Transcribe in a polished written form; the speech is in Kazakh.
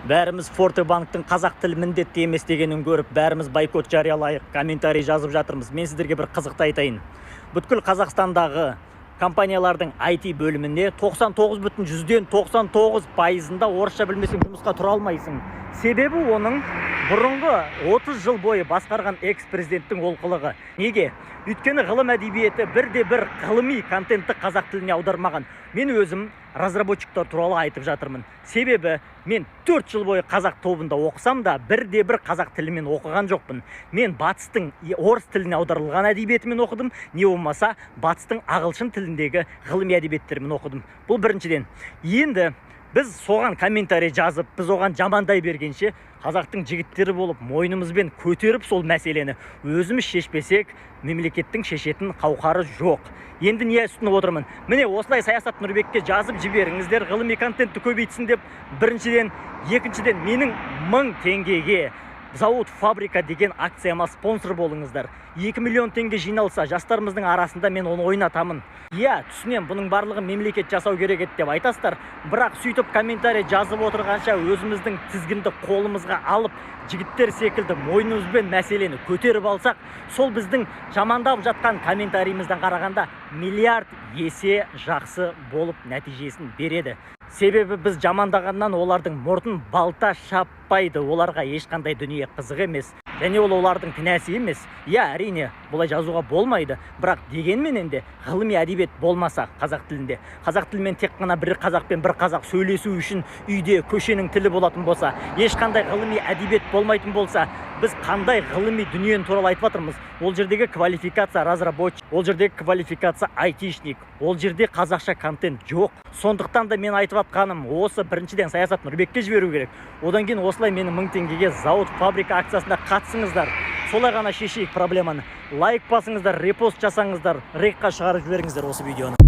Бәріміз Фортебанктың қазақ тілі міндетті емес дегенін көріп, бәріміз бойкот жариялайық, комментарий жазып жатырмыз. Мен сіздерге бір қызықты айтайын. Бүткіл Қазақстандағы компаниялардың IT бөлімінде 99,99%-ында орысша білмесең жұмысқа тұра алмайсың. Себебі оның бұрынғы 30 жыл бойы басқарған экс-президенттің олқылығы. Неге? Өйткені ғылым әдебиеті бірде-бір ғылыми контентті қазақ тіліне аудармаған. Мен өзім разработчиктар туралы айтып жатырмын. Себебі мен 4 жыл бойы қазақ тобында оқысам да, бірде-бір қазақ тілімен оқыған жоқпын. Мен батыстың орыс тіліне аударылған әдебиетімен оқыдым, не болмаса батыстың ағылшын тіліндегі ғылыми әдебиеттерімен оқыдым. Бұл біріншіден. Енді біз соған комментарий жазып, біз оған жамандай бергенше, қазақтың жігіттері болып, мойнымызбен көтеріп сол мәселені өзіміз шешпесек, мемлекеттің шешетін қауқары жоқ. Енді не үстініп отырмын? Міне осылай Саясат Нұрбекке жазып жіберіңіздер, ғылыми контентті көбейтсін деп. Біріншіден, екіншіден, менің 1000 теңгеге зауыт фабрика деген акцияма спонсор болыңыздар. 2 миллион теңге жиналса, жастарымыздың арасында мен оны ойнатамын. Иә, түсінем, бұның барлығы мемлекет жасау керек еді деп айтасыздар. Бірақ сөйтіп комментарий жазып отырғанша өзіміздің тізгінді қолымызға алып, жігіттер секілді мойнымызбен мәселені көтеріп алсақ, сол біздің жамандап жатқан комментариімізден қарағанда миллиард есе жақсы болып нәтижесін береді. Себебі біз жамандағаннан олардың мұртын балта шаппайды, оларға ешқандай дүние қызық емес. Және ол олардың кінәсі емес. Иә, әрине, бұлай жазуға болмайды. Бірақ дегенменен де ғылыми әдебиет болмаса қазақ тілінде, қазақ тілімен тек қана бір қазақ пен бір қазақ сөйлесу үшін үйде көшенің тілі болатын болса, ешқандай ғылыми әдебиет болмайтын болса, біз қандай ғылыми дүниені туралы айтып жатырмыз? Ол жердегі квалификация разработчик, ол жердегі квалификация айтишник, ол жерде қазақша контент жоқ. Сондықтан да мен айтып жатқаным, осы біріншіден Саясат Нұрбекке жіберу керек. Одан кейін осылай менің 1000 теңгеге зауыт фабрика акциясында қатысыңыздар. Солай ғана шешейік проблеманы. Лайк басыңыздар, репост жасаңыздар, рекқа шығарып жіберіңіздер осы видеоны.